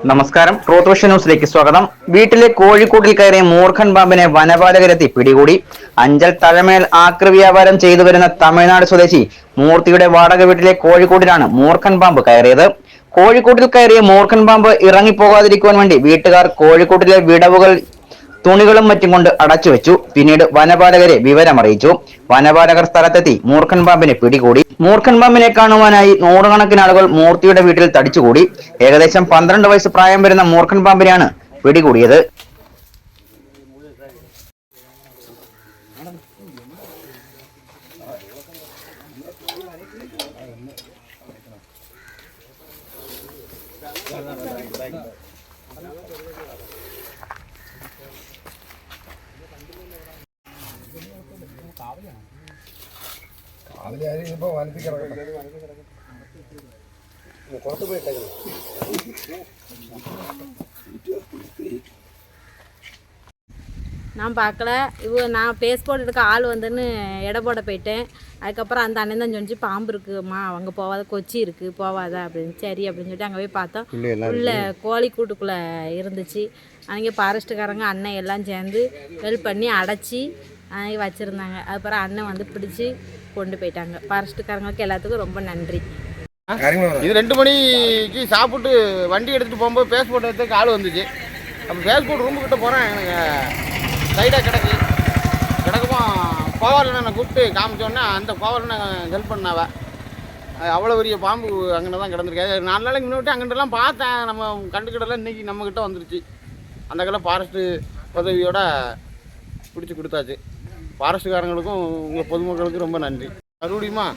നമസ്കാരം. Truth vision ന്യൂസിലേക്ക് സ്വാഗതം. വീട്ടിലെ കോഴിക്കൂട്ടിൽ കയറിയ മൂർഖൻ പാമ്പിനെ വനപാലകരെത്തി പിടികൂടി. അഞ്ചൽ തഴമേൽ ആക്രി വ്യാപാരം ചെയ്തു വരുന്ന തമിഴ്നാട് സ്വദേശി മൂർത്തിയുടെ വാടക വീട്ടിലെ കോഴിക്കൂട്ടിലാണ് മൂർഖൻ പാമ്പ് കയറിയത്. കോഴിക്കൂട്ടിൽ കയറിയ മൂർഖൻ പാമ്പ് ഇറങ്ങിപ്പോകാതിരിക്കുവാൻ വേണ്ടി വീട്ടുകാർ കോഴിക്കൂട്ടിലെ വിടവുകൾ തുണികളും മറ്റും കൊണ്ട് അടച്ചുവെച്ചു. പിന്നീട് വനപാലകരെ വിവരമറിയിച്ചു. വനപാലകർ സ്ഥലത്തെത്തി മൂർഖൻ പാമ്പിനെ പിടികൂടി. മൂർഖൻ പാമ്പിനെ കാണുവാനായി നൂറുകണക്കിന് ആളുകൾ മൂർത്തിയുടെ വീട്ടിൽ തടിച്ചുകൂടി. ഏകദേശം 12 വയസ്സ് പ്രായം വരുന്ന മൂർഖൻ പാമ്പിനെയാണ് പിടികൂടിയത്. நான் பார்க்கல. நான் பேஸ்போர்ட் எடுக்க ஆள் வந்துன்னு எடை போட போயிட்டேன். அதுக்கப்புறம் அந்த அண்ணன் தான் சொன்னிச்சு பாம்பு இருக்குமா, அங்கே போகாத, கொச்சி இருக்குது போகாத அப்படின்னு. சரி அப்படின்னு சொல்லிட்டு அங்கே போய் பார்த்தோம். உள்ள கோழி கூட்டுக்குள்ளே இருந்துச்சு. அங்கே ஃபாரஸ்ட்டுக்காரங்க அண்ணன் எல்லாம் சேர்ந்து ஹெல்ப் பண்ணி அடைச்சி அங்கே வச்சுருந்தாங்க. அதுக்கப்புறம் அண்ணன் வந்து பிடிச்சி கொண்டு போயிட்டாங்க. ஃபாரஸ்ட்டுக்காரங்களுக்கு எல்லாத்துக்கும் ரொம்ப நன்றி. இது 2 மணிக்கு சாப்பிட்டு வண்டி எடுத்துகிட்டு போகும்போது பேஸ்போர்ட் எடுத்துக்கு ஆள் வந்துச்சு. அப்போ பேஸ்போர்ட் ரூமுக்கிட்ட போகிறேன். எனக்கு சைடாக கிடக்குமா கோவாலனை கூப்பிட்டு காமிச்சோன்னே அந்த கோவாலனை ஹெல்ப் பண்ணாவ. அவ்வளோ பெரிய பாம்பு அங்கே தான் கிடந்திருக்காது. 4 நாளைக்கு முன்னாடி அங்கிட்டலாம் பார்த்தேன். நம்ம கண்டுக்கிட்டலாம் இன்றைக்கி நம்மக்கிட்ட வந்துருச்சு. அந்த கல்ல ஃபாரஸ்ட்டு உதவியோட பிடிச்சி கொடுத்தாச்சு. ஃபாரஸ்ட்டுக்காரங்களுக்கும் உங்கள் பொதுமக்களுக்கும் ரொம்ப நன்றி. மறுபடியுமா